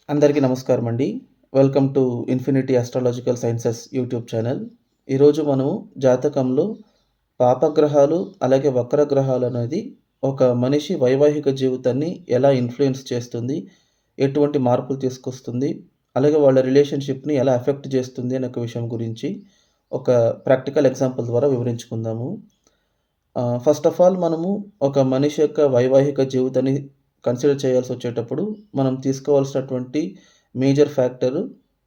అందరికీ నమస్కారం అండి. Welcome to infinity astrological sciences YouTube channel. ఈరోజు మనము జాతకంలో పాపగ్రహాలు, అలాగే వక్రగ్రహాలు అనేది ఒక మనిషి వైవాహిక జీవితాన్ని ఎలా ఇన్‌ఫ్లూయెన్స్ చేస్తుంది, ఎటువంటి మార్పులు తీసుకొస్తుంది, అలాగే వాళ్ళ రిలేషన్‌షిప్‌ని ఎలా ఎఫెక్ట్ చేస్తుంది అనే ఒక విషయం గురించి ఒక ప్రాక్టికల్ ఎగ్జాంపుల్ ద్వారా వివరించుకుందాము. ఫస్ట్ ఆఫ్ ఆల్ మనము ఒక మనిషి యొక్క వైవాహిక జీవితాన్ని కన్సిడర్ చేయాల్సొచ్చేటప్పుడు, మనం తీసుకోవాల్సినటువంటి మేజర్ ఫ్యాక్టర్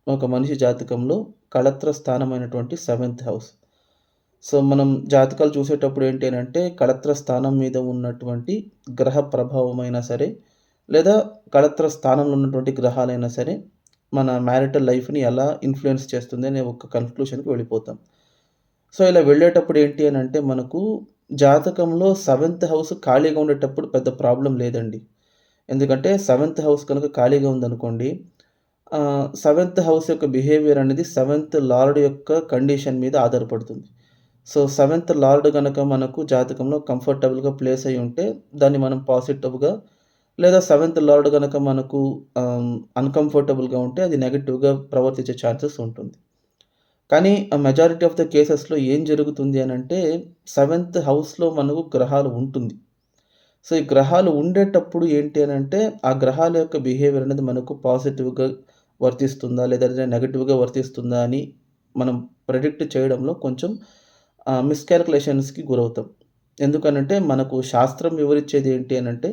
ఒక మనిషి జాతకంలో కళత్ర స్థానమైనటువంటి సెవెంత్ హౌస్. సో, మనం జాతకాలు చూసేటప్పుడు ఏంటి అనంటే, కళత్ర స్థానం మీద ఉన్నటువంటి గ్రహ ప్రభావమైనా సరే, లేదా కళత్ర స్థానంలో ఉన్నటువంటి గ్రహాలైనా సరే, మన మ్యారిటల్ లైఫ్‌ని ఎలా ఇన్‌ఫ్లూయెన్స్ చేస్తుంది అనే ఒక కన్క్లూషన్‌కి వెళ్ళిపోతాం. సో, ఇలా వెళ్ళేటప్పుడు ఏంటి అనంటే, మనకు జాతకంలో సెవెంత్ హౌస్ ఖాళీగా ఉండేటప్పుడు పెద్ద ప్రాబ్లమ్ లేదండి. ఎందుకంటే సెవెంత్ హౌస్ కనుక ఖాళీగా ఉందనుకోండి, సెవెంత్ హౌస్ యొక్క బిహేవియర్ అనేది సెవెంత్ లార్డ్ యొక్క కండిషన్ మీద ఆధారపడుతుంది. సో, సెవెంత్ లార్డ్ గనక మనకు జాతకంలో కంఫర్టబుల్‌గా ప్లేస్ అయ్యుంటే, దాన్ని మనం పాజిటివ్‌గా, లేదా సెవెంత్ లార్డ్ గనక మనకు అన్‌కంఫర్టబుల్‌గా ఉంటే అది నెగెటివ్‌గా ప్రవర్తించే ఛాన్సెస్ ఉంటుంది. కానీ మెజారిటీ ఆఫ్ ద కేసెస్‌లో ఏం జరుగుతుంది అనంటే, సెవెంత్ హౌస్‌లో మనకు గ్రహాలు ఉంటుంది. సో, ఈ గ్రహాలు ఉండేటప్పుడు ఏంటి అనంటే, ఆ గ్రహాల యొక్క బిహేవియర్ అనేది మనకు పాజిటివ్‌గా వర్తిస్తుందా? లేదంటే నెగెటివ్‌గా వర్తిస్తుందా? అని మనం ప్రెడిక్ట్ చేయడంలో కొంచెం మిస్‌కాలిక్యులేషన్స్‌కి గురవుతాం. ఎందుకనంటే, మనకు శాస్త్రం వివరిచ్చేది ఏంటి అనంటే,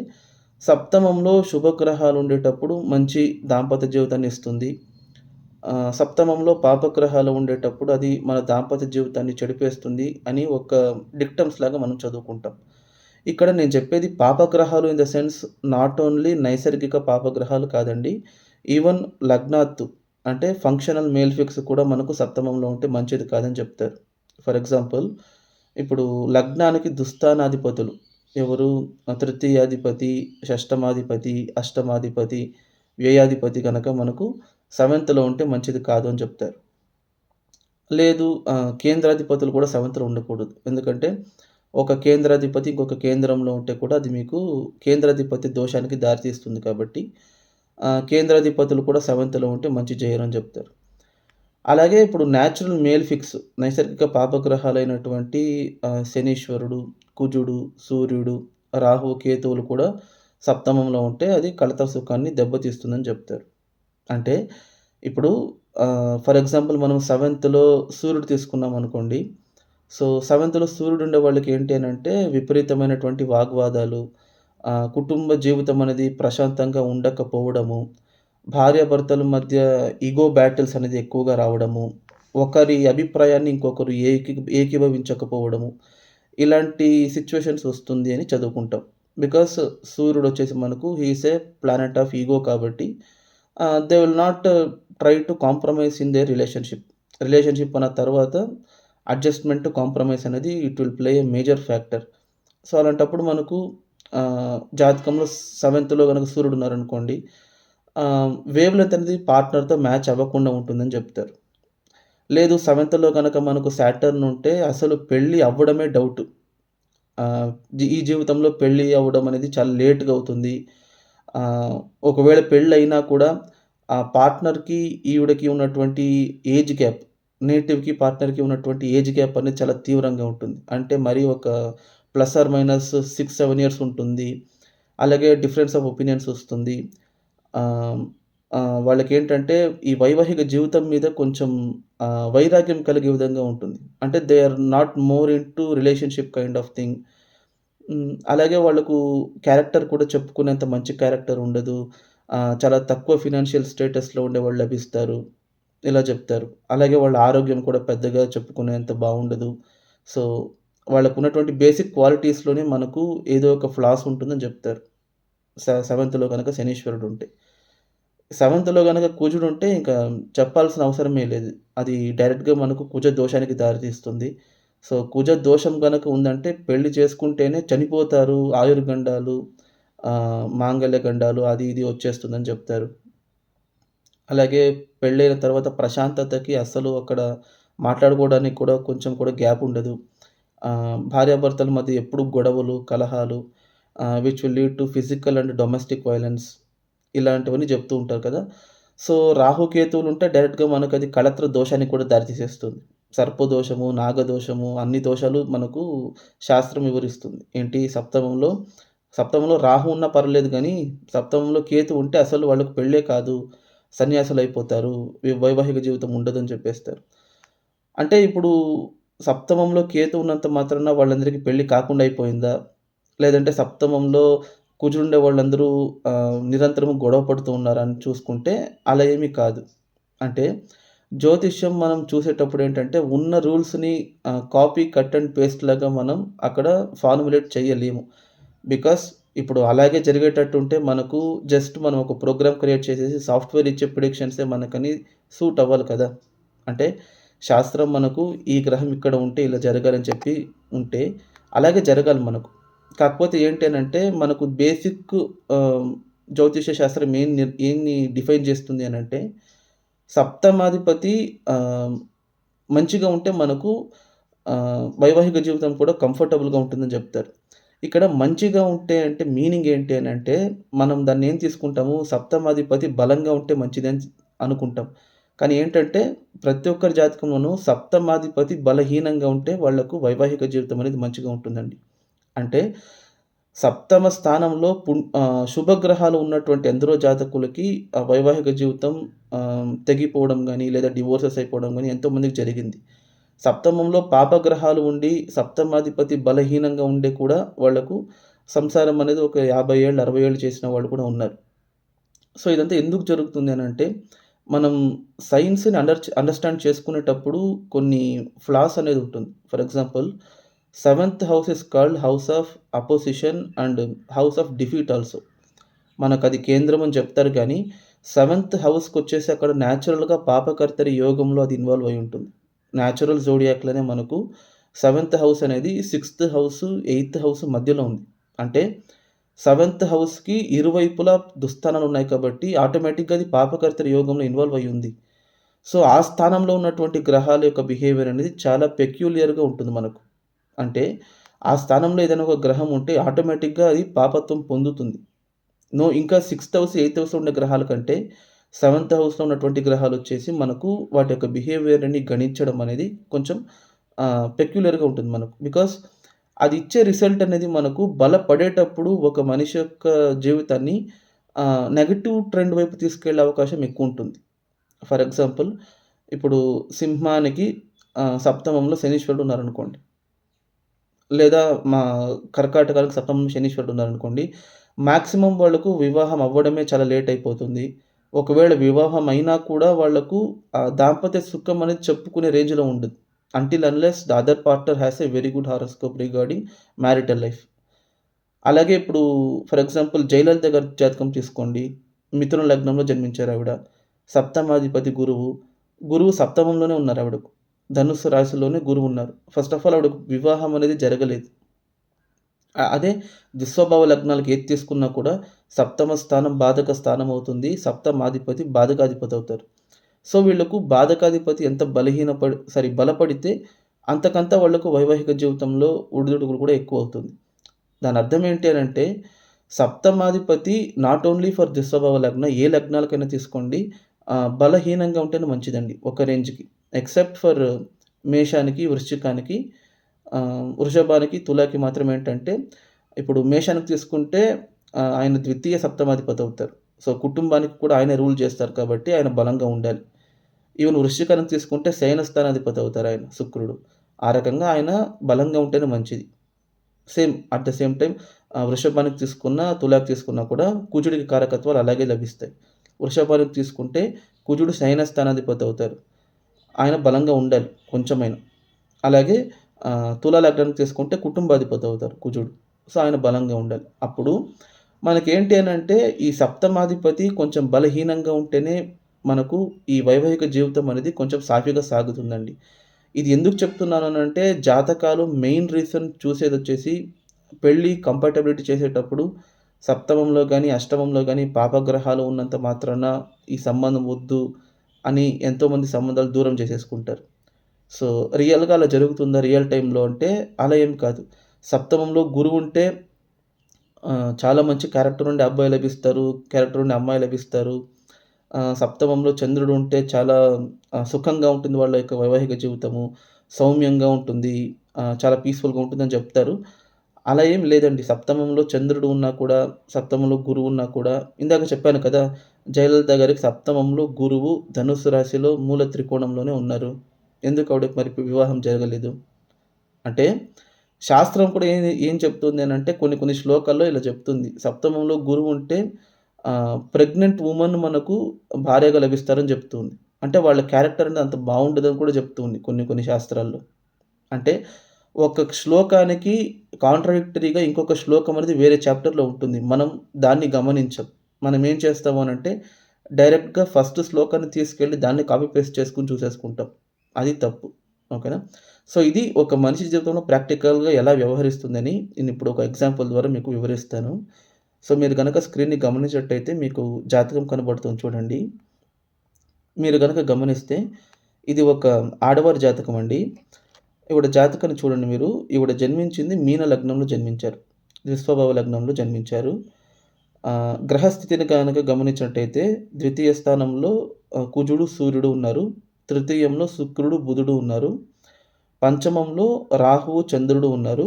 సప్తమంలో శుభగ్రహాలు ఉండేటప్పుడు మంచి దాంపత్య జీవితాన్ని ఇస్తుంది. సప్తమంలో పాపగ్రహాలు ఉండేటప్పుడు అది మన దాంపత్య జీవితాన్ని చెడిపేస్తుంది అని ఒక డిక్టమ్స్ లాగా మనం చదువుకుంటాం. ఇక్కడ నేను చెప్పేది పాపగ్రహాలు in the sense not only నైసర్గిక పాపగ్రహాలు కాదండి. ఈవెన్ లగ్నాత్తు అంటే ఫంక్షనల్ మేల్ ఫిక్స్ కూడా మనకు సప్తమంలో ఉంటే మంచిది కాదని చెప్తారు. ఫర్ ఎగ్జాంపుల్ ఇప్పుడు లగ్నానికి దుస్థానాధిపతులు ఎవరు? తృతీయాధిపతి, షష్టమాధిపతి, అష్టమాధిపతి, వ్యయాధిపతి గనక మనకు సెవెంత్‌లో ఉంటే మంచిది కాదు అని చెప్తారు. లేదు కేంద్రాధిపతులు కూడా సెవెంత్‌లో ఉండకూడదు. ఎందుకంటే ఒక కేంద్రాధిపతి ఇంకొక కేంద్రంలో ఉంటే కూడా అది మీకు కేంద్రాధిపతి దోషానికి దారితీస్తుంది కాబట్టి కేంద్రాధిపతులు కూడా సెవెంత్‌లో ఉంటే మంచి చేయరని చెప్తారు. అలాగే ఇప్పుడు న్యాచురల్ మేల్ ఫిక్స్ నైసర్గిక పాపగ్రహాలైనటువంటి శనీశ్వరుడు, కుజుడు, సూర్యుడు, రాహు, కేతువులు కూడా సప్తమంలో ఉంటే అది కలత సుఖాన్ని దెబ్బతీస్తుందని చెప్తారు. అంటే ఇప్పుడు ఫర్ ఎగ్జాంపుల్ మనం సెవెంత్‌లో సూర్యుడు తీసుకున్నామనుకోండి. సో, సెవెంత్‌లో సూర్యుడు ఉండే వాళ్ళకి ఏంటి అనంటే విపరీతమైనటువంటి వాగ్వాదాలు, కుటుంబ జీవితం అనేది ప్రశాంతంగా ఉండకపోవడము, భార్యాభర్తల మధ్య ఇగో బ్యాటిల్స్ అనేది ఎక్కువగా రావడము, ఒకరి అభిప్రాయాన్ని ఇంకొకరు ఏకీభవించకపోవడము, ఇలాంటి సిట్యుయేషన్స్ వస్తుంది అని చదువుకుంటాం. బికాస్ సూర్యుడొచ్చేసి మనకు he is a planet of ego కాబట్టి they will not try to compromise in their relationship. Relationship అన్న తర్వాత అడ్జస్ట్‌మెంట్, కాంప్రమైజ్ అనేది it will play a major factor. So, అలాంటప్పుడు మనకు జాతకంలో సెవెంత్‌లో గనక సూర్యుడున్నారనుకోండి, వేవ్ లెంత్ అనేది పార్ట్నర్‌తో మ్యాచ్ అవ్వకుండా ఉంటుందని చెప్తారు. లేదు సెవెంత్‌లో గనక మనకు సాటర్న్ ఉంటే అసలు పెళ్లి అవ్వడమే డౌటు. ఆహ్, ఈ జీవితంలో పెళ్లి అవ్వడం అనేది చాలా లేట్‌గా అవుతుంది. ఒకవేళ పెళ్లయినా కూడా ఆ పార్ట్నర్‌కి, ఈవిడకి ఉన్నటువంటి ఏజ్ గ్యాప్, నేటివ్‌కి, పార్ట్నర్‌కి ఉన్నటువంటి ఏజ్ గ్యాప్ అనేది చాలా తీవ్రంగా ఉంటుంది. అంటే మరీ ఒక ప్లస్ ఆర్ మైనస్ 6, 7 ఇయర్స్ ఉంటుంది. అలాగే డిఫరెన్స్ ఆఫ్ ఒపీనియన్స్ వస్తుంది. ఆహ్, వాళ్ళకేంటంటే ఈ వైవాహిక జీవితం మీద కొంచెం వైరాగ్యం కలిగే విధంగా ఉంటుంది. అంటే they are not more into relationship kind of thing. అలాగే వాళ్ళకు క్యారెక్టర్ కూడా చెప్పుకునేంత మంచి క్యారెక్టర్ ఉండదు. చాలా తక్కువ ఫినాన్షియల్ స్టేటస్‌లో ఉండేవాళ్ళు లభిస్తారు. ఇలా చెప్తారు. అలాగే వాళ్ళ ఆరోగ్యం కూడా పెద్దగా చెప్పుకునేంత బావుండదు. సో, వాళ్ళకున్నటువంటి బేసిక్ క్వాలిటీస్‌లోనే మనకు ఏదో ఒక ఫ్లాస్ ఉంటుందని చెప్తారు. సెవెంత్‌లో గనక శనీశ్వరుడుంటే. సెవెంత్‌లో గనక కుజుడుంటే ఇంకా చెప్పాల్సిన అవసరమే లేదు. అది డైరెక్ట్‌గా మనకు కుజ దోషానికి దారితీస్తుంది. సో, కుజ దోషం గనక ఉందంటే పెళ్లి చేసుకుంటేనే చనిపోతారు, ఆయుర్గండాలు, మాంగళ్య గండాలు అది ఇది వచ్చేస్తుందని చెప్తారు. అలాగే పెళ్ళైన తర్వాత ప్రశాంతతకి అస్సలు అక్కడ మాట్లాడుకోవడానికి కూడా కొంచెం కూడా గ్యాప్ ఉండదు. భార్యాభర్తల మధ్య ఎప్పుడు గొడవలు, కలహాలు, which will lead to physical and domestic violence ఇలాంటివన్నీ చెప్తూ ఉంటారు కదా! సో, రాహుకేతువులుంటే డైరెక్ట్‌గా మనకది కళత్ర దోషానికి కూడా దారితీసేస్తుంది. సర్పదోషము, నాగదోషము అన్ని దోషాలు మనకు శాస్త్రం వివరిస్తుంది. ఏంటి సప్తమంలో రాహు ఉన్నా పర్లేదు గానీ, సప్తమంలో కేతు ఉంటే అసలు వాళ్ళకి పెళ్ళే కాదు, సన్యాసులైపోతారు, వైవాహిక జీవితం ఉండదని చెప్పేస్తారు. అంటే ఇప్పుడు సప్తమంలో కేతు ఉన్నంత మాత్రాన వాళ్ళందరికీ పెళ్లి కాకుండా అయిపోయిందా? లేదంటే సప్తమంలో కుజుండే వాళ్ళందరూ నిరంతరం గొడవ పడుతూ ఉన్నారా అని చూసుకుంటే అలా ఏమీ కాదు. అంటే జ్యోతిష్యం మనం చూసేటప్పుడేంటంటే ఉన్న రూల్స్‌ని కాపీ, కట్ అండ్ పేస్ట్ లాగా మనం అక్కడ ఫార్ములేట్ చేయలేము. బికాస్ ఇప్పుడు అలాగే జరిగేటట్టుంటే మనకు జస్ట్ మనం ఒక ప్రోగ్రామ్ క్రియేట్ చేసేసి సాఫ్ట్‌వేర్ ఇచ్చే ప్రిడిక్షన్సే మనకని సూట్ అవ్వాలి కదా! అంటే శాస్త్రం మనకు ఈ గ్రహం ఇక్కడ ఉంటే ఇలా జరగాలని చెప్పి ఉంటే అలాగే జరగాలి మనకు. కాకపోతే ఏంటి అనంటే మనకు బేసిక్ ఆహ్, జ్యోతిష్య శాస్త్రం ఏన్ని డిఫైన్ చేస్తుంది అనంటే సప్తమాధిపతి ఆహ్, మంచిగా ఉంటే మనకు వైవాహిక జీవితం కూడా కంఫర్టబుల్‌గా ఉంటుందని చెప్తారు. ఇక్కడ మంచిగా ఉంటే అంటే మీనింగ్ ఏంటి అనంటే, మనం దాన్నేం తీసుకుంటాము సప్తమాధిపతి బలంగా ఉంటే మంచిదని అనుకుంటాం. కానీ ఏంటంటే, ప్రతి ఒక్కరి జాతకంలోనూ సప్తమాధిపతి బలహీనంగా ఉంటే వాళ్ళకు వైవాహిక జీవితం అనేది మంచిగా ఉంటుందండి. అంటే సప్తమ స్థానంలో శుభగ్రహాలు ఉన్నటువంటి ఎందరో జాతకులకి వైవాహిక జీవితం తెగిపోవడం గాని, లేదా డివోర్సెస్ అయిపోవడం గాని ఎంతోమందికి జరిగింది. సప్తమంలో పాపగ్రహాలు ఉండి, సప్తమాధిపతి బలహీనంగా ఉండి కూడా వాళ్ళకు సంసారం అనేది ఒక 50 ఏళ్ళు, 60 ఏళ్ళు చేసిన వాళ్ళు కూడా ఉన్నారు. సో, ఇదంతా ఎందుకు జరుగుతుంది అనంటే, మనం సైన్స్‌ని అండర్‌స్టాండ్ చేసుకునేటప్పుడు కొన్ని ఫ్లాస్ అనేది ఉంటుంది. For example, seventh house is called house of opposition and house of defeat also. మనకది కేంద్రం అని చెప్తారు గానీ, సెవెంత్ హౌస్‌కొచ్చేసి అక్కడ న్యాచురల్‌గా పాపకర్తరి యోగంలో అది ఇన్వాల్వ్ అయ్యి ఉంటుంది. న్యాచురల్ జోడియాక్‌లోనే మనకు సెవెంత్ హౌస్ అనేది సిక్స్త్ హౌసు, ఎయిత్ హౌస్ మధ్యలో ఉంది. అంటే సెవెంత్ హౌస్‌కి ఇరువైపులా దుస్థానాలున్నాయి కాబట్టి ఆటోమేటిక్‌గా అది పాపకర్తరి యోగంలో ఇన్వాల్వ్ అయ్యి ఉంది. సో, ఆ స్థానంలో ఉన్నటువంటి గ్రహాల యొక్క బిహేవియర్ అనేది చాలా పెక్యూలియర్‌గా ఉంటుంది మనకు. అంటే ఆ స్థానంలో ఏదైనా ఒక గ్రహం ఉంటే ఆటోమేటిక్‌గా అది పాపత్వం పొందుతుంది. ఇంకా సిక్స్త్ హౌస్, ఎయిత్ హౌస్‌లో ఉండే గ్రహాల కంటే సెవెంత్ హౌస్‌లో ఉన్నటువంటి గ్రహాలొచ్చేసి మనకు వాటి యొక్క బిహేవియర్‌ని గణించడం అనేది కొంచెం పెక్యులర్‌గా ఉంటుంది మనకు. బికాస్ అది ఇచ్చే రిజల్ట్ అనేది మనకు బలపడేటప్పుడు ఒక మనిషి యొక్క జీవితాన్ని నెగెటివ్ ట్రెండ్ వైపు తీసుకెళ్ళే అవకాశం ఎక్కువుంటుంది. ఫర్ ఎగ్జాంపుల్ ఇప్పుడు సింహానికి సప్తమంలో శనీశ్వరుడు ఉన్నారనుకోండి. లేదా మా కర్కాటకానికి సప్తమంలో శనీశ్వరుడు ఉన్నారనుకోండి. మాక్సిమం వాళ్ళకు వివాహం అవ్వడమే చాలా లేట్ అయిపోతుంది. ఒకవేళ వివాహం అయినా కూడా వాళ్ళకు దాంపత్య సుఖం అనేది చెప్పుకునే రేంజ్‌లో ఉండదు. Until unless the other partner has a very good horoscope regarding marital life. అలాగే ఇప్పుడు ఫర్ ఎగ్జాంపుల్ 'జయలలిత' గారి జాతకం తీసుకోండి. మిథున లగ్నంలో జన్మించారావిడ. సప్తమాధిపతి గురువు. గురువు సప్తమంలోనే ఉన్నారావిడకు. ధనుస్సు రాశిలోనే గురువున్నారు. ఫస్ట్ ఆఫ్ ఆల్ ఆవిడకు వివాహం అనేది జరగలేదు. అదే దుస్వభావ లగ్నాలకి ఏది తీసుకున్నా కూడా సప్తమ స్థానం బాధక స్థానం అవుతుంది. సప్తమాధిపతి బాధకాధిపతి అవుతారు. సో, వీళ్ళకు బాధకాధిపతి ఎంత బలపడితే అంతకంత వాళ్ళకు వైవాహిక జీవితంలో ఒడిదుడుకులు కూడా ఎక్కువవుతుంది. దాని అర్థం ఏంటి అనంటే సప్తమాధిపతి నాట్ ఓన్లీ ఫర్ దుస్వభావ లగ్న ఏ లగ్నాలకైనా తీసుకోండి బలహీనంగా ఉంటేనే మంచిదండి ఒక రేంజ్‌కి. ఎక్సెప్ట్ ఫర్ మేషానికి, వృశ్చికానికి, వృషభానికి, తులాకి మాత్రం ఏంటంటే, ఇప్పుడు మేషానికి తీసుకుంటే ఆయన ద్వితీయ సప్తమాధిపతి అవుతారు. సో, కుటుంబానికి కూడా ఆయనే రూల్ చేస్తారు కాబట్టి ఆయన బలంగా ఉండాలి. ఈవెన్ వృశ్చికానికి తీసుకుంటే శయన స్థానాధిపతి అవుతారు ఆయన శుక్రుడు. ఆ రకంగా ఆయన బలంగా ఉంటేనే మంచిది. అట్ ద సేమ్ టైమ్ వృషభానికి తీసుకున్నా, తులాకి తీసుకున్నా కూడా కుజుడికి కారకత్వాలు అలాగే లభిస్తాయి. వృషభానికి తీసుకుంటే కుజుడు శయన స్థానాధిపతి అవుతారు. ఆయన బలంగా ఉండాలి కొంచెమైనా. అలాగే తులా లగ్నానికి తీసుకుంటే కుటుంబాధిపతి అవుతారు కుజుడు. సో, ఆయన బలంగా ఉండాలి. అప్పుడు మనకేంటి అనంటే ఈ సప్తమాధిపతి కొంచెం బలహీనంగా ఉంటేనే మనకు ఈ వైవాహిక జీవితం అనేది కొంచెం సాఫీగా సాగుతుందండి. ఇది ఎందుకు చెప్తున్నాననంటే జాతకాలు మెయిన్ రీజన్ చూసేదొచ్చేసి పెళ్లి కంపాటబిలిటీ చేసేటప్పుడు సప్తమంలో గాని, అష్టమంలో గాని పాపగ్రహాలు ఉన్నంత మాత్రాన ఈ సంబంధం వద్దు అని ఎంతోమంది సంబంధాలు దూరం చేసేసుకుంటారు. సో, రియల్‌గా అలా జరుగుతుందా రియల్ టైమ్‌లో అంటే అలా ఏం కాదు. సప్తమంలో గురువుంటే చాలా మంచి క్యారెక్టర్ ఉండే అబ్బాయి లభిస్తారు. క్యారెక్టర్ ఉండే అమ్మాయి లభిస్తారు. సప్తమంలో చంద్రుడు ఉంటే చాలా సుఖంగా ఉంటుంది వాళ్ళ యొక్క వైవాహిక జీవితము. సౌమ్యంగా ఉంటుంది. చాలా పీస్‌ఫుల్‌గా ఉంటుందని చెప్తారు. అలా ఏం లేదండి. సప్తమంలో చంద్రుడు ఉన్నా కూడా, సప్తమంలో గురువు ఉన్నా కూడా ఇందాక చెప్పాను కదా! జయలలిత గారికి సప్తమంలో గురువు ధనుస్సు రాశిలో మూల త్రికోణంలోనే ఉన్నారు. ఎందుకు ఆవిడకి మరి వివాహం జరగలేదు? అంటే శాస్త్రం కూడా ఏం చెప్తుంది అనంటే కొన్ని కొన్ని శ్లోకాల్లో ఇలా చెప్తుంది. సప్తమంలో గురువు ఉంటే ప్రెగ్నెంట్ వుమన్ మనకు భార్యగా లభిస్తారని చెప్తుంది. అంటే వాళ్ళ క్యారెక్టర్ అనేది అంత బావుండదని కూడా చెప్తుంది కొన్ని కొన్ని శాస్త్రాల్లో. అంటే ఒక శ్లోకానికి కాంట్రాడిక్టరీగా ఇంకొక శ్లోకం అనేది వేరే చాప్టర్‌లో ఉంటుంది. మనం దాన్ని గమనించం. మనం ఏం చేస్తాము అనంటే డైరెక్ట్‌గా ఫస్ట్ శ్లోకాన్ని తీసుకెళ్ళి దాన్ని కాపీ పేస్ట్ చేసుకొని చూసేసుకుంటాం. అది తప్పు. ఓకేనా? సో, ఇది ఒక మనిషి జీవితంలో ప్రాక్టికల్‌గా ఎలా వ్యవహరిస్తుందని నేనిప్పుడు ఒక ఎగ్జాంపుల్ ద్వారా మీకు వివరిస్తాను. సో, మీరు గనక స్క్రీన్‌ని గమనించినట్టయితే మీకు జాతకం కనబడుతుంది చూడండి. మీరు గనక గమనిస్తే ఇది ఒక ఆడవారి జాతకం అండి. ఈవిడ జాతకాన్ని చూడండి మీరు. ఈవిడ జన్మించింది మీన లగ్నంలో జన్మించారు. వృషభ లగ్నంలో జన్మించారు. గ్రహస్థితిని గనక గమనించినట్టయితే ద్వితీయ స్థానంలో కుజుడు, సూర్యుడు ఉన్నారు. తృతీయంలో శుక్రుడు, బుధుడు ఉన్నారు. పంచమంలో రాహువు, చంద్రుడు ఉన్నారు.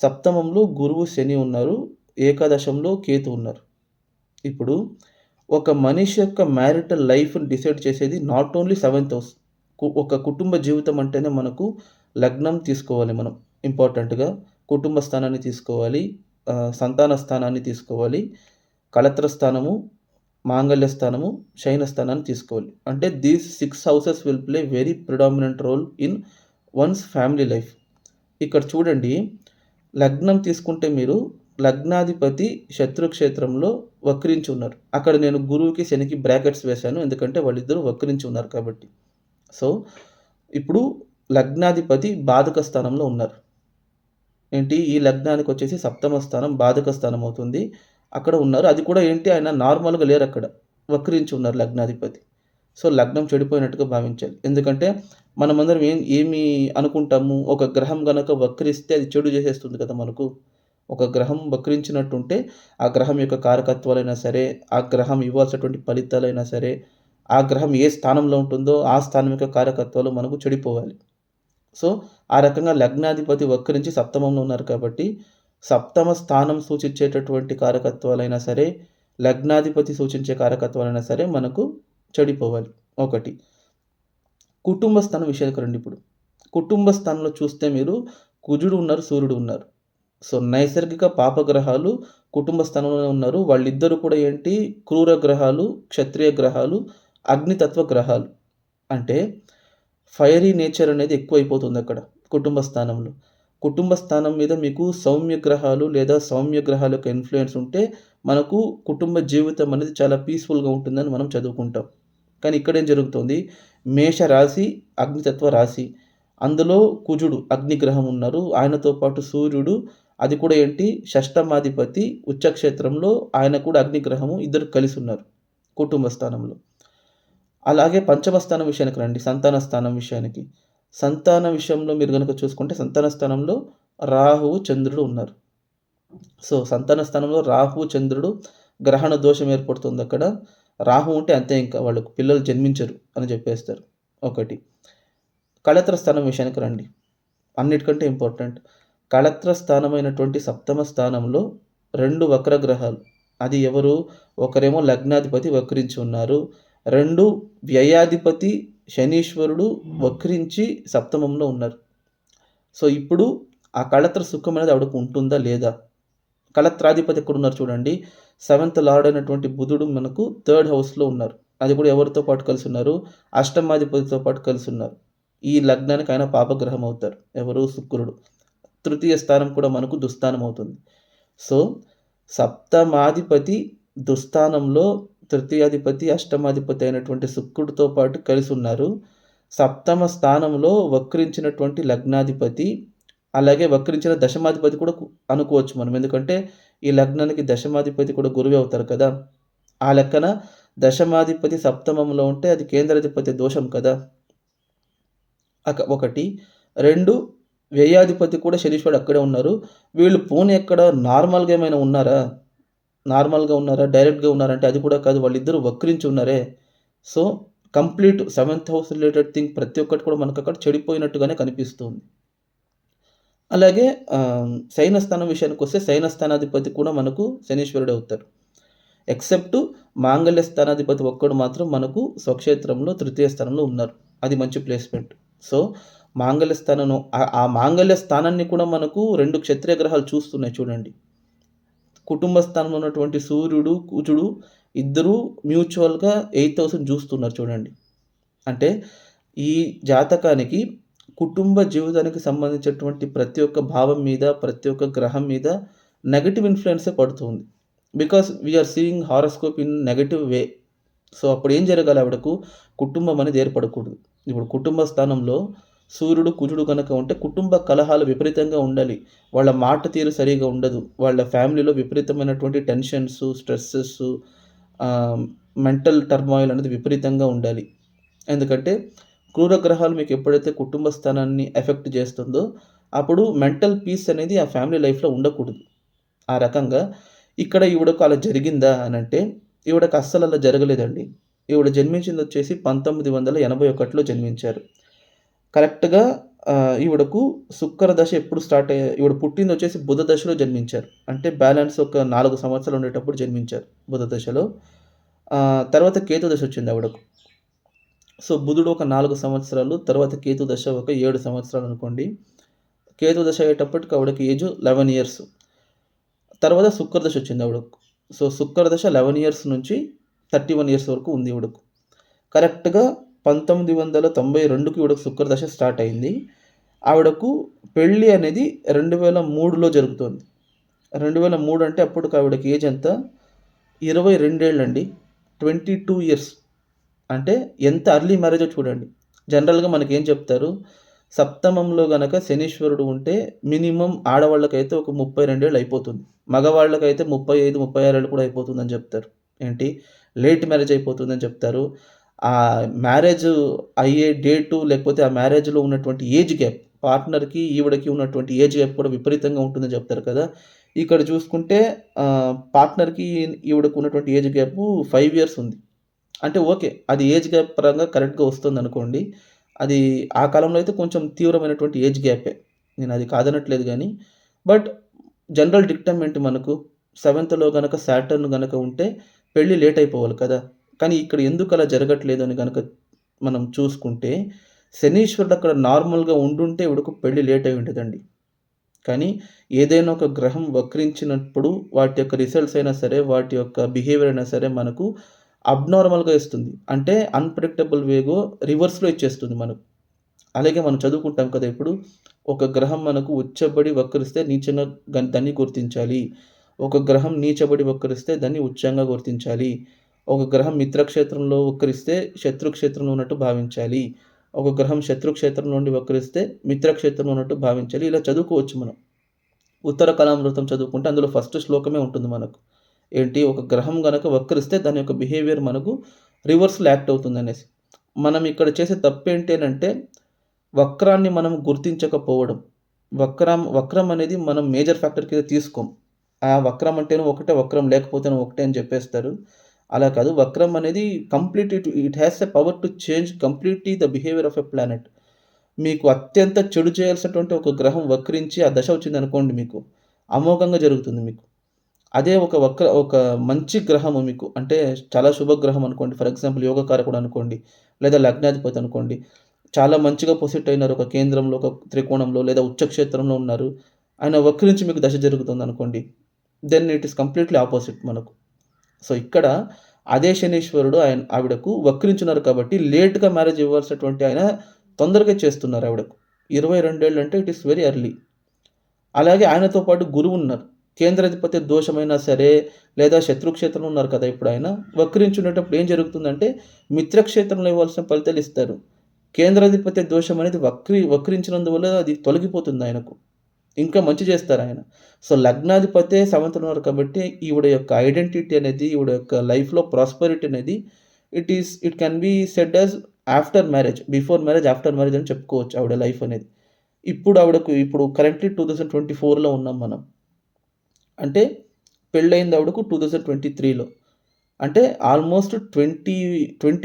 సప్తమంలో గురువు, శని ఉన్నారు. ఏకాదశంలో కేతు ఉన్నారు. ఇప్పుడు ఒక మనిషి యొక్క మ్యారిటల్ లైఫ్‌ని డిసైడ్ చేసేది నాట్ ఓన్లీ సెవెంత్ హౌస్. ఒక కుటుంబ జీవితం అంటేనే మనకు లగ్నం తీసుకోవాలి మనం ఇంపార్టెంట్‌గా. కుటుంబ స్థానాన్ని తీసుకోవాలి. సంతాన స్థానాన్ని తీసుకోవాలి. కళత్ర స్థానము, మాంగళ్య స్థానము, శయన స్థానాన్ని తీసుకోవాలి. అంటే these 6 houses will play very predominant role in one's family life. ఇక్కడ చూడండి లగ్నం తీసుకుంటే మీరు లగ్నాధిపతి శత్రుక్షేత్రంలో వక్రించి ఉన్నారు. అక్కడ నేను గురువుకి, శనికి బ్రాకెట్స్ వేశాను. ఎందుకంటే వాళ్ళిద్దరూ వక్రించి ఉన్నారు కాబట్టి. సో, ఇప్పుడు లగ్నాధిపతి బాధక స్థానంలో ఉన్నారు. ఏంటి ఈ లగ్నానికొచ్చేసి సప్తమ స్థానం బాధక స్థానం అవుతుంది. అక్కడ ఉన్నారు. అది కూడా ఏంటి ఆయన నార్మల్‌గా లేరక్కడ. వక్రించి ఉన్నారు లగ్నాధిపతి. సో, లగ్నం చెడిపోయినట్టుగా భావించాలి. ఎందుకంటే మనమందరం ఏమి అనుకుంటాము, ఒక గ్రహం గనక వక్రిస్తే అది చెడు చేసేస్తుంది కదా మనకు. ఒక గ్రహం వక్రించినట్టుంటే, ఆ గ్రహం యొక్క కారకత్వాలైనా సరే, ఆ గ్రహం ఇవ్వాల్సినటువంటి ఫలితాలైనా సరే, ఆ గ్రహం ఏ స్థానంలో ఉంటుందో, ఆ స్థానం యొక్క కారకత్వాలు మనకు చెడిపోవాలి. సో, ఆ రకంగా లగ్నాధిపతి వక్రించి సప్తమంలో ఉన్నారు కాబట్టి, సప్తమ స్థానం సూచించేటటువంటి కారకత్వాలైనా సరే, లగ్నాధిపతి సూచించే కారకత్వాలైనా సరే మనకు చెడిపోవాలి. ఒకటి. కుటుంబ స్థానం విషయానికి రండి ఇప్పుడు. కుటుంబ స్థానంలో చూస్తే మీరు కుజుడు ఉన్నారు, సూర్యుడు ఉన్నారు. సో, నైసర్గిక పాపగ్రహాలు కుటుంబ స్థానంలోనే ఉన్నారు. వాళ్ళిద్దరూ కూడా ఏంటి క్రూర గ్రహాలు, క్షత్రియ గ్రహాలు, అగ్నితత్వ గ్రహాలు. అంటే ఫైరీ నేచర్ అనేది ఎక్కువైపోతుందక్కడ కుటుంబ స్థానంలో. కుటుంబ స్థానం మీద మీకు సౌమ్య గ్రహాలు లేదా సౌమ్య గ్రహాల యొక్క ఇన్‌ఫ్లూయెన్స్ ఉంటే మనకు కుటుంబ జీవితం అనేది చాలా పీస్‌ఫుల్‌గా ఉంటుందని మనం చదువుకుంటాం. కానీ ఇక్కడేం జరుగుతుంది? మేష రాశి, అగ్నితత్వ రాశి. అందులో కుజుడు అగ్నిగ్రహం ఉన్నారు. ఆయనతో పాటు సూర్యుడు అది కూడా ఏంటి షష్టమాధిపతి ఉచ్చక్షేత్రంలో ఆయన కూడా అగ్నిగ్రహము ఇద్దరు కలిసున్నారు కుటుంబ స్థానంలో. అలాగే పంచమ స్థానం విషయానికి రండి. సంతాన స్థానం విషయానికి. సంతాన విషయంలో మీరు గనక చూసుకుంటే సంతాన స్థానంలో రాహువు, చంద్రుడు ఉన్నారు. సో, సంతాన స్థానంలో రాహువు, చంద్రుడు గ్రహణ దోషం ఏర్పడుతుందక్కడ. రాహు ఉంటే అంతే ఇంకా వాళ్ళకు పిల్లలు జన్మించరు అని చెప్పేస్తారు. ఒకటి. కళత్ర స్థానం విషయానికి రండి. అన్నిటికంటే ఇంపార్టెంట్. కళత్ర స్థానమైనటువంటి సప్తమ స్థానంలో 2 వక్ర గ్రహాలు. అది ఎవరు? ఒకరేమో లగ్నాధిపతి వక్రించి ఉన్నారు. 2 వ్యయాధిపతి శనీశ్వరుడు వక్రించి సప్తమంలో ఉన్నారు. సో, ఇప్పుడు ఆ కళత్ర సుఖం అనేది ఆవిడకు ఉంటుందా? లేదా? కళత్రాధిపతి ఎక్కడున్నారు చూడండి. సెవెంత్ లార్డ్ అయినటువంటి బుధుడు మనకు థర్డ్ హౌస్‌లో ఉన్నారు. అది కూడా ఎవరితో పాటు కలిసున్నారు? అష్టమాధిపతితో పాటు కలిసున్నారు. ఈ లగ్నానికి ఆయన పాపగ్రహం అవుతారు. ఎవరు? శుక్రుడు. తృతీయ స్థానం కూడా మనకు దుస్థానం అవుతుంది. సో, సప్తమాధిపతి దుస్థానంలో తృతీయాధిపతి, అష్టమాధిపతి అయినటువంటి శుక్రుడితో పాటు కలిసున్నారు. సప్తమ స్థానంలో వక్రించినటువంటి లగ్నాధిపతి, అలాగే వక్రించిన దశమాధిపతి కూడా అనుకోవచ్చు మనం. ఎందుకంటే, ఈ లగ్నానికి దశమాధిపతి కూడా గురువే అవుతారు కదా! ఆ లెక్కన దశమాధిపతి సప్తమంలో ఉంటే అది కేంద్రాధిపతి దోషం కదా! ఒకటి. 2 వ్యయాధిపతి కూడా శనీశ్వరుడు అక్కడే ఉన్నారు. వీళ్ళు పోనీ ఎక్కడ నార్మల్‌గా ఏమైనా ఉన్నారా? నార్మల్‌గా ఉన్నారా? డైరెక్ట్‌గా ఉన్నారా? అంటే అది కూడా కాదు. వాళ్ళిద్దరూ వక్రించి ఉన్నారే. So, complete seventh house related thing ప్రతి ఒక్కటి కూడా మనకక్కడ చెడిపోయినట్టుగానే కనిపిస్తుంది. అలాగే శయనస్థానం విషయానికొస్తే శయనస్థానాధిపతి కూడా మనకు శనీశ్వరుడే అవుతారు. ఎక్సెప్ట్ మాంగళ్య స్థానాధిపతి ఒక్కడు మాత్రం మనకు స్వక్షేత్రంలో తృతీయ స్థానంలో ఉన్నారు. అది మంచి ప్లేస్‌మెంట్. సో, మాంగళ్య స్థానం ఆ మాంగళ్య స్థానాన్ని కూడా మనకు 2 క్షత్రియ గ్రహాలు చూస్తున్నాయి చూడండి. కుటుంబ స్థానంలో ఉన్నటువంటి సూర్యుడు, కుజుడు ఇద్దరూ మ్యూచువల్‌గా 8థ్ హౌస్‌ని చూస్తున్నారు చూడండి. అంటే ఈ జాతకానికి కుటుంబ జీవితానికి సంబంధించినటువంటి ప్రతి ఒక్క భావం మీద, ప్రతి ఒక్క గ్రహం మీద నెగెటివ్ ఇన్‌ఫ్లుయెన్సే పడుతుంది. Because we are seeing horoscope in negative way. So, అప్పుడేం జరగాలి ఆవిడకు? కుటుంబం అనేది ఏర్పడకూడదు. ఇప్పుడు కుటుంబ స్థానంలో సూర్యుడు, కుజుడు గనక ఉంటే కుటుంబ కలహాలు విపరీతంగా ఉండాలి. వాళ్ళ మాట తీరు సరిగ్గా ఉండదు. వాళ్ళ ఫ్యామిలీలో విపరీతమైనటువంటి టెన్షన్స్, స్ట్రెసెస్ ఆహ్, మెంటల్ టర్మాయిల్ అనేది విపరీతంగా ఉండాలి. ఎందుకంటే క్రూర గ్రహాలు మీకు ఎప్పుడైతే కుటుంబ స్థానాన్ని ఎఫెక్ట్ చేస్తుందో, అప్పుడు మెంటల్ పీస్ అనేది ఆ ఫ్యామిలీ లైఫ్‌లో ఉండకూడదు. ఆ రకంగా ఇక్కడ ఈవిడకు అలా జరిగిందా అనంటే, ఈవిడకి అస్సలు అలా జరగలేదండి. ఈవిడ జన్మించిందొచ్చేసి 1981లో జన్మించారు. కరెక్ట్‌గా ఈవిడకు శుక్ర దశ ఎప్పుడు స్టార్ట్ ఈవిడ పుట్టిందొచ్చేసి బుధ దశలో జన్మించారు. అంటే బ్యాలెన్స్ ఒక 4 సంవత్సరాలు ఉండేటప్పుడు జన్మించారు బుధ దశలో. తర్వాత కేతు దశ వచ్చింది ఆవిడకు. సో, బుధుడు ఒక 4 సంవత్సరాలు, తర్వాత కేతు దశ ఒక 7 సంవత్సరాలు అనుకోండి. కేతు దశ అయ్యేటప్పటికి ఆవిడకి ఏజ్ 11 ఇయర్స్. తర్వాత శుక్రదశ వచ్చింది ఆవిడకు. సో, శుక్రదశ 11 ఇయర్స్ నుంచి 31 ఇయర్స్ వరకు ఉంది ఈవిడకు. కరెక్ట్‌గా 1992కి ఈవిడకు శుక్రదశ స్టార్ట్ అయింది. ఆవిడకు పెళ్లి అనేది 2003లో జరుగుతోంది. 2003 అంటే అప్పటికి ఆవిడకి ఏజ్ ఎంత? 22 ఏళ్ళండి. 22 ఇయర్స్. అంటే ఎంత ఎర్లీ మ్యారేజో చూడండి. జనరల్‌గా మనకేం చెప్తారు, సప్తమంలో గనక శనీశ్వరుడు ఉంటే మినిమమ్ ఆడవాళ్ళకైతే ఒక 32 ఏళ్ళు అయిపోతుంది. మగవాళ్ళకైతే 35, 36 ఏళ్ళు కూడా అయిపోతుందని చెప్తారు. ఏంటి లేట్ మ్యారేజ్ అయిపోతుందని చెప్తారు. మ్యారేజ్ అయ్యే డేటు లేకపోతే ఆ మ్యారేజ్‌లో ఉన్నటువంటి ఏజ్ గ్యాప్ పార్ట్నర్‌కి, ఈవిడకి ఉన్నటువంటి ఏజ్ గ్యాప్ కూడా విపరీతంగా ఉంటుందని చెప్తారు కదా! ఇక్కడ చూసుకుంటే పార్ట్నర్‌కి ఈవిడకు ఉన్నటువంటి ఏజ్ గ్యాపు 5 ఇయర్స్ ఉంది. అంటే ఓకే. అది ఏజ్ గ్యాప్ పరంగా కరెక్ట్‌గా వస్తుందనుకోండి. అది ఆ కాలంలో అయితే కొంచెం తీవ్రమైనటువంటి ఏజ్ గ్యాపే. నేనది కాదనట్లేదు గానీ, బట్ జనరల్ డిక్టమ్ మనకు సెవెంత్‌లో గనక సాటర్న్ గనక ఉంటే పెళ్లి లేట్ అయిపోవాలి కదా! కానీ ఇక్కడ ఎందుకలా జరగట్లేదు అని గనక మనం చూసుకుంటే, శనీశ్వరుడు అక్కడ నార్మల్‌గా ఉండుంటే ఈవిడకు పెళ్లి లేట్ అయ్యి ఉంటదండి. కానీ ఏదైనా ఒక గ్రహం వక్రించినప్పుడు వాటి యొక్క రిజల్ట్స్ అయినా సరే, వాటి యొక్క బిహేవియర్ అయినా సరే మనకు అబ్‌నార్మల్‌గా ఇస్తుంది. అంటే అన్‌ప్రెడిక్టబుల్ వేలో రివర్స్‌లో ఇచ్చేస్తుంది మనకు. అలాగే మనం చదువుకుంటాం కదా! ఇప్పుడు ఒక గ్రహం మనకు ఉచ్చబడి వక్రిస్తే నీచంగా దాన్ని గుర్తించాలి. ఒక గ్రహం నీచబడి వక్రిస్తే దాన్ని ఉచ్చంగా గుర్తించాలి. ఒక గ్రహం మిత్రక్షేత్రంలో వక్రిస్తే శత్రుక్షేత్రంలో ఉన్నట్టు భావించాలి. ఒక గ్రహం శత్రుక్షేత్రం నుండి వక్రిస్తే మిత్రక్షేత్రంలో ఉన్నట్టు భావించాలి. ఇలా చదువుకోవచ్చు మనం. ఉత్తర కళామృతం చదువుకుంటే అందులో ఫస్ట్ శ్లోకమే ఉంటుంది మనకు. ఏంటి ఒక గ్రహం గనక వక్రిస్తే దాని యొక్క బిహేవియర్ మనకు రివర్స్‌లో యాక్ట్ అవుతుందనేసి. మనం ఇక్కడ చేసే తప్పేంటి అనంటే వక్రాన్ని మనం గుర్తించకపోవడం. వక్రం అనేది మనం మేజర్ ఫ్యాక్టర్ కింద తీసుకోం. ఆ వక్రం అంటేనే ఒకటే, వక్రం లేకపోతేనే ఒకటే అని చెప్పేస్తారు. అలా కాదు. వక్రం అనేది it has a power to change completely the behaviour of a planet. మీకు అత్యంత చెడు చేయాల్సినటువంటి ఒక గ్రహం వక్రించి ఆ దశ వచ్చిందనుకోండి మీకు, అమోఘంగా జరుగుతుంది మీకు. అదే ఒక మంచి గ్రహము మీకు అంటే చాలా శుభగ్రహం అనుకోండి. ఫర్ ఎగ్జాంపుల్ యోగకారకుడు అనుకోండి. లేదా లగ్నాధిపతి అనుకోండి. చాలా మంచిగా పొజిట్ అయినారు ఒక కేంద్రంలో, ఒక త్రికోణంలో లేదా ఉచ్చక్షేత్రంలో ఉన్నారు. ఆయన వక్రించి మీకు దశ జరుగుతుందనుకోండి. Then it is completely opposite మనకు. సో, ఇక్కడ అదే శనీశ్వరుడు ఆవిడకు వక్రించున్నారు కాబట్టి లేట్‌గా మ్యారేజ్ ఇవ్వాల్సినటువంటి ఆయన తొందరగా చేస్తున్నారు ఆవిడకు. 22 ఏళ్ళంటే ఇట్ ఈస్ వెరీ ఎర్లీ. అలాగే ఆయనతో పాటు గురువున్నారు. కేంద్రాధిపత్య దోషమైనా సరే, లేదా శత్రుక్షేత్రంలో ఉన్నారు కదా! ఇప్పుడాయన. వక్రించుండేటప్పుడు ఏం జరుగుతుందంటే, మిత్రక్షేత్రంలో ఇవ్వాల్సిన ఫలితాలు ఇస్తారు. కేంద్రాధిపత్య దోషం అనేది వక్రించినందువల్ల అది తొలగిపోతుంది ఆయనకు. ఇంకా మంచి చేస్తారాయన. సో, లగ్నాధిపతే సెవెంత్‌లో ఉన్నారు కాబట్టి, ఈవిడ యొక్క ఐడెంటిటీ అనేది, ఈవిడ యొక్క లైఫ్‌లో ప్రాస్పెరిటీ అనేది it can be said as after marriage. Before marriage, after marriage అని చెప్పుకోవచ్చు ఆవిడ లైఫ్ అనేది. ఇప్పుడు కరెంట్‌లీ 2024లో ఉన్నాం మనం. అంటే పెళ్లయింది ఆవిడకు 2023లో. అంటే ఆల్మోస్ట్ 20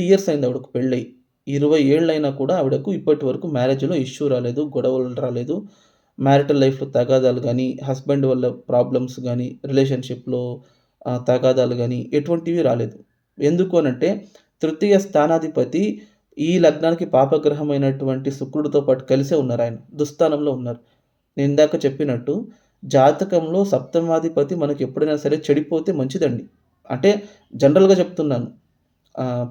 ఇయర్స్ అయింది ఆవిడకి పెళ్ళై. 20 ఏళ్లయినా కూడా ఆవిడకు ఇప్పటి వరకు మ్యారేజ్‌లో ఇష్యూ రాలేదు. గొడవలు రాలేదు. మ్యారిటల్ లైఫ్‌లో తగాదాలు గానీ, హస్బెండ్ వల్ల ప్రాబ్లమ్స్ గానీ, రిలేషన్‌షిప్‌లో తగాదాలు గానీ ఎటువంటివి రాలేదు. ఎందుకు అనంటే తృతీయ స్థానాధిపతి ఈ లగ్నానికి పాపగ్రహమైనటువంటి శుక్రుడితో పాటు కలిసే ఉన్నారాయన. దుస్థానంలో ఉన్నారు. నేను ఇందాక చెప్పినట్టు జాతకంలో సప్తమాధిపతి మనకెప్పుడైనా సరే చెడిపోతే మంచిదండి. అంటే జనరల్‌గా చెప్తున్నాను.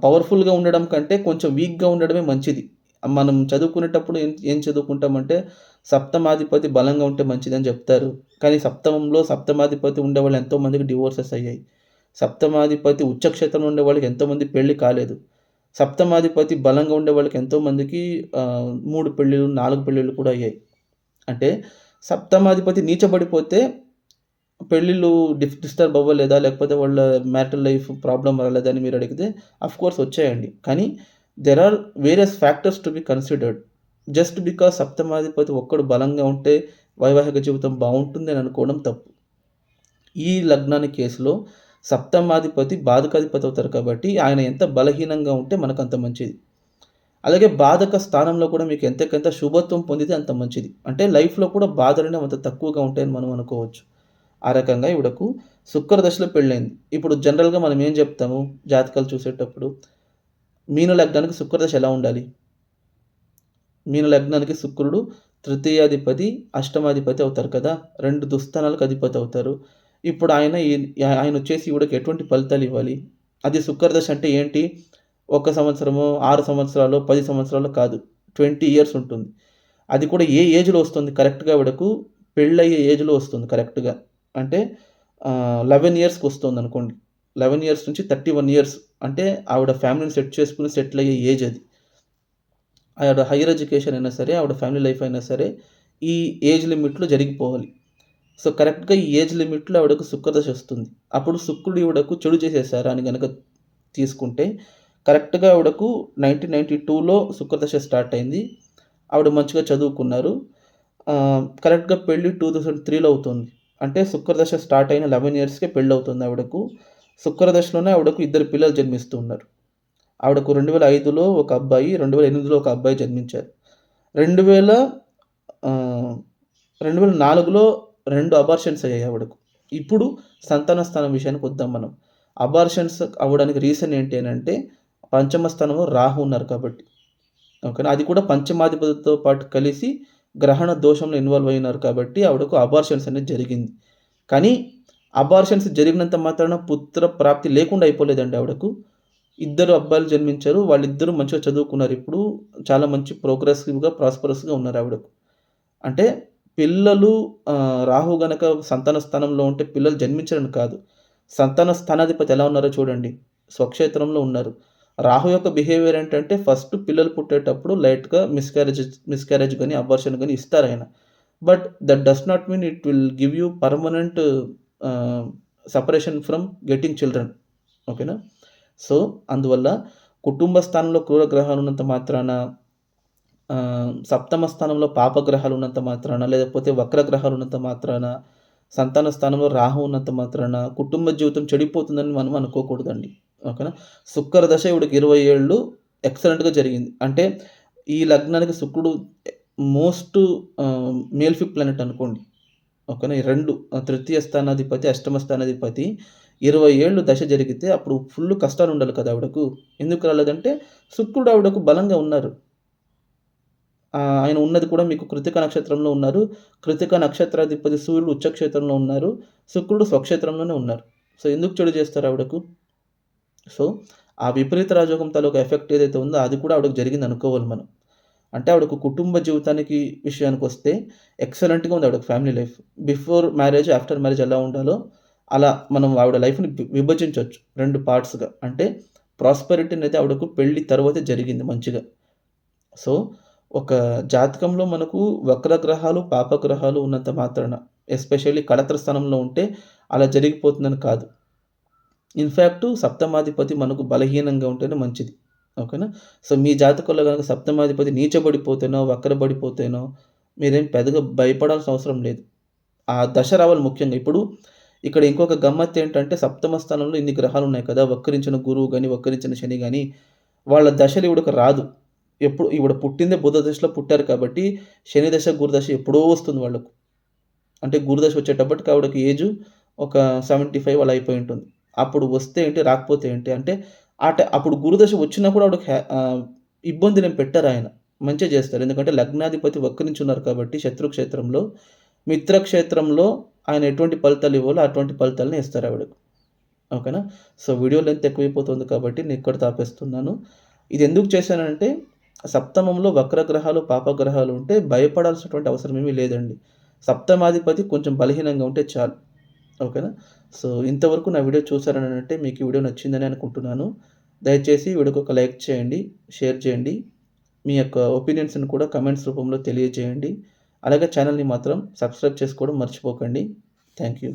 పవర్‌ఫుల్‌గా ఉండడం కంటే కొంచెం వీక్‌గా ఉండడమే మంచిది. మనం చదువుకునేటప్పుడు ఏం చదువుకుంటామంటే సప్తమాధిపతి బలంగా ఉంటే మంచిదని చెప్తారు. కానీ సప్తమంలో సప్తమాధిపతి ఉండేవాళ్ళు ఎంతో మందికి డివోర్సెస్ అయ్యాయి. సప్తమాధిపతి ఉచ్చ క్షేత్రంలో ఉండేవాళ్ళకి ఎంతోమంది పెళ్లి కాలేదు. సప్తమాధిపతి బలంగా ఉండేవాళ్ళకి ఎంతోమందికి 3 పెళ్ళిళ్ళు, 4 పెళ్ళిళ్ళు కూడా అయ్యాయి. అంటే సప్తమాధిపతి నీచబడిపోతే పెళ్ళిళ్ళు డిస్టర్బ్ అవ్వలేదా? లేకపోతే వాళ్ళ మ్యారిటల్ లైఫ్ ప్రాబ్లమ్ రాలేదా అని మీరు అడిగితే ఆఫ్‌కోర్స్ వచ్చాయండి. కానీ there are various factors to be considered. Just because సప్తమాధిపతి ఒక్కడు బలంగా ఉంటే వైవాహిక జీవితం బావుంటుందని అనుకోవడం తప్పు. ఈ లగ్నాని కేసులో సప్తమాధిపతి బాధకాధిపతి అవుతారు కాబట్టి ఆయన ఎంత బలహీనంగా ఉంటే మనకంత మంచిది. అలాగే బాధక స్థానంలో కూడా మీకు ఎంతకంత శుభత్వం పొందితే అంత మంచిది. అంటే లైఫ్‌లో కూడా బాధలనేవి అంత తక్కువగా ఉంటాయని మనం అనుకోవచ్చు. ఆ రకంగా ఈవిడకు శుక్ర దశలో పెళ్ళైంది. ఇప్పుడు జనరల్‌గా మనం ఏం జెప్తాము జాతకాలు చూసేటప్పుడు, మీన లగ్నానికి శుక్ర దశ ఎలా ఉండాలి? మీన లగ్నానికి శుక్రుడు తృతీయాధిపతి, అష్టమాధిపతి అవుతారు కదా! 2 దుస్థానాలకు అధిపతి అవుతారు. ఇప్పుడు ఆయనొచ్చేసి ఈవిడకి ఎటువంటి ఫలితాలివ్వాలి? అది శుక్ర దశ అంటే ఏంటి? 1 సంవత్సరమో, 6 సంవత్సరాలో, 10 సంవత్సరాలో కాదు. 20 ఇయర్స్ ఉంటుంది. అది కూడా ఏ ఏజ్‌లో వస్తుంది కరెక్ట్‌గా ఆవిడకు పెళ్ళయ్యే ఏజ్‌లో వస్తుంది కరెక్ట్‌గా. అంటే 11 ఇయర్స్‌కొస్తుందనుకోండి. 11 ఇయర్స్ నుంచి 31 ఇయర్స్ అంటే ఆవిడ ఫ్యామిలీని సెట్ చేసుకొని సెటిల్ అయ్యే ఏజ్ అది. ఆవిడ హైయర్ ఎడ్యుకేషన్ అయినా సరే, ఆవిడ ఫ్యామిలీ లైఫ్ అయినా సరే, ఈ ఏజ్ లిమిట్‌లో జరిగిపోవాలి. సో, కరెక్ట్‌గా ఈ ఏజ్ లిమిట్‌లో ఆవిడకు శుక్రదశ ఒస్తుంది. అప్పుడు శుక్రుడు ఈవిడకు చెడు చేసేసారా అని గనక తీసుకుంటే, కరెక్ట్‌గా ఆవిడకు 1992లో శుక్రదశ స్టార్ట్ అయింది. ఆవిడ మంచిగా చదువుకున్నారు. కరెక్ట్‌గా పెళ్లి 2003లో అవుతుంది. అంటే శుక్రదశ స్టార్ట్ అయిన 11 ఇయర్స్‌కే పెళ్లవుతుంది ఆవిడకు. శుక్రదశలోనే ఆవిడకు ఇద్దరు పిల్లలు జన్మిస్తూ ఉన్నారు. ఆవిడకు 2005లో ఒక అబ్బాయి, 2008లో ఒక అబ్బాయి జన్మించారు. 2000 ఆహ్, 2004లో 2 అబార్షన్స్ అయ్యాయి ఆవిడకు. ఇప్పుడు సంతాన స్థానం విషయానికొద్దాం మనం. అబార్షన్స్ అవ్వడానికి రీజన్ ఏంటి అనంటే, పంచమ స్థానంలో రాహు ఉన్నారు కాబట్టి. ఓకేనా. అది కూడా పంచమాధిపతితో పాటు కలిసి గ్రహణ దోషంలో ఇన్వాల్వ్ అయినారు కాబట్టి ఆవిడకు అబార్షన్స్ అనేది జరిగింది. కానీ అబార్షన్స్ జరిగినంత మాత్రాన పుత్ర ప్రాప్తి లేకుండా అయిపోలేదండి ఆవిడకు. ఇద్దరు అబ్బాయిలు జన్మించారు. వాళ్ళిద్దరూ మంచిగా చదువుకున్నారు. ఇప్పుడు చాలా మంచి ప్రోగ్రెసివ్‌గా, ప్రాస్పరస్‌గా ఉన్నారు ఆవిడకు. అంటే పిల్లలు రాహు గనక సంతాన స్థానంలో ఉంటే పిల్లలు జన్మించరని కాదు. సంతాన స్థానాధిపతి ఎలా ఉన్నారో చూడండి. స్వక్షేత్రంలో ఉన్నారు. రాహు యొక్క బిహేవియర్ ఏంటంటే ఫస్ట్ పిల్లలు పుట్టేటప్పుడు లైట్‌గా మిస్‌క్యారేజ్ గాని, అబార్షన్ గాని ఇస్తారాయన. But that does not mean it will give you permanent ah, separation from getting children. ఓకేనా? సో, అందువల్ల కుటుంబ స్థానంలో క్రూర గ్రహాలున్నంత మాత్రాన సప్తమ స్థానంలో పాపగ్రహాలున్నంత మాత్రాన, లేకపోతే వక్ర గ్రహాలున్నంత మాత్రాన, సంతాన స్థానంలో రాహు ఉన్నంత మాత్రాన, కుటుంబ జీవితం చెడిపోతుందని మనం అనుకోకూడదండి. ఓకేనా? శుక్ర దశ ఈవిడకి 20 ఏళ్ళు ఎక్సలెంట్‌గా జరిగింది. అంటే ఈ లగ్నానికి శుక్రుడు మోస్ట్ మేల్ఫిక్ ప్లానెట్ అనుకోండి. ఓకేనా? ఈ 2 తృతీయ స్థానాధిపతి, అష్టమ స్థానాధిపతి 20 ఏళ్ళు దశ జరిగితే అప్పుడు ఫుల్లు కష్టాలుండాలి కదా ఆవిడకు. ఎందుకు రాలేదంటే శుక్రుడు ఆవిడకు బలంగా ఉన్నారు. ఆయన ఉన్నది కూడా మీకు కృతిక నక్షత్రంలో ఉన్నారు. కృతిక నక్షత్రాధిపతి సూర్యుడు ఉచ్చ క్షేత్రంలో ఉన్నారు. శుక్రుడు స్వక్షేత్రంలోనే ఉన్నారు. సో, ఎందుకు చెడు చేస్తారు ఆవిడకు? సో, ఆ విపరీత రాజయోగం తాలూకా ఎఫెక్ట్ ఏదైతే ఉందో అది కూడా ఆవిడకి జరిగిందనుకోవాలి మనం. అంటే ఆవిడకు కుటుంబ జీవితానికి విషయానికొస్తే ఎక్సలెంట్‌గా ఉంది ఆవిడకి family life. Before marriage, after marriage ఎలా ఉండాలో అలా మనం ఆవిడ లైఫ్‌ని విభజించొచ్చు 2 పార్ట్స్‌గా. అంటే ప్రాస్పెరిటీ అనేది ఆవిడకు పెళ్లి తరువాతే జరిగింది మంచిగా. సో, ఒక జాతకంలో మనకు వక్ర గ్రహాలు, పాపగ్రహాలు ఉన్నంత మాత్రాన ఎస్పెషల్లీ కళత్ర స్థానంలో ఉంటే అలా జరిగిపోతుందని కాదు. ఇన్‌ఫాక్ట్ సప్తమాధిపతి మనకు బలహీనంగా ఉంటేనే మంచిది. ఓకేనా? సో, మీ జాతకంలో గనక సప్తమాధిపతి నీచబడిపోతేనో, వక్రబడిపోతేనో మీరేం పెద్దగా భయపడాల్సిన అవసరం లేదు. ఆ దశ రావాలి ముఖ్యంగా. ఇప్పుడు ఇక్కడ ఇంకొక గమ్మత్తేంటంటే సప్తమ స్థానంలో ఇన్ని గ్రహాలున్నాయి కదా! వక్రించిన గురువు గాని, వక్రించిన శని గాని, వాళ్ళ దశలు ఈవిడకి రాదు. ఈవిడ పుట్టిందే బుధ దశలో పుట్టారు కాబట్టి, శని దశ, గురు దశ ఎప్పుడో వస్తుంది వాళ్ళకు. అంటే గురుదశ వచ్చేటప్పటికి ఆవిడకి ఏజు ఒక 75 అలా అయిపోయుంటుంది. అప్పుడు వస్తే ఏంటి? రాకపోతే ఏంటి? అంటే అప్పుడు గురుదశ వచ్చినా కూడా ఆవిడకి ఇబ్బందులేం పెట్టరాయన. మంచే జేస్తారు. ఎందుకంటే లగ్నాధిపతి వక్రించున్నారు కాబట్టి శత్రుక్షేత్రంలో, మిత్రక్షేత్రంలో ఆయన ఎటువంటి ఫలితాలు ఇవ్వాలో అటువంటి ఫలితాలనే ఇస్తారావిడకు. ఓకేనా? సో, వీడియో లెంత్ ఎక్కువైపోతుంది కాబట్టి నేనిక్కడితో ఆపేస్తున్నాను. ఇదెందుకు చేశానంటే, సప్తమంలో వక్రగ్రహాలు, పాపగ్రహాలు ఉంటే భయపడాల్సినటువంటి అవసరమేమీ లేదండి. సప్తమాధిపతి కొంచెం బలహీనంగా ఉంటే చాలు. ఓకేనా? సో, ఇంతవరకు నా వీడియో చూసారనంటే మీకు ఈ వీడియో నచ్చిందని అనుకుంటున్నాను. దయచేసి వీడియోకి ఒక లైక్ చేయండి, షేర్ చేయండి. మీ యొక్క ఒపీనియన్స్‌ని కూడా కామెంట్స్ రూపంలో తెలియజేయండి. అలాగే ఛానెల్‌ని మాత్రం సబ్స్క్రైబ్ చేసుకోవడం మర్చిపోకండి. Thank you.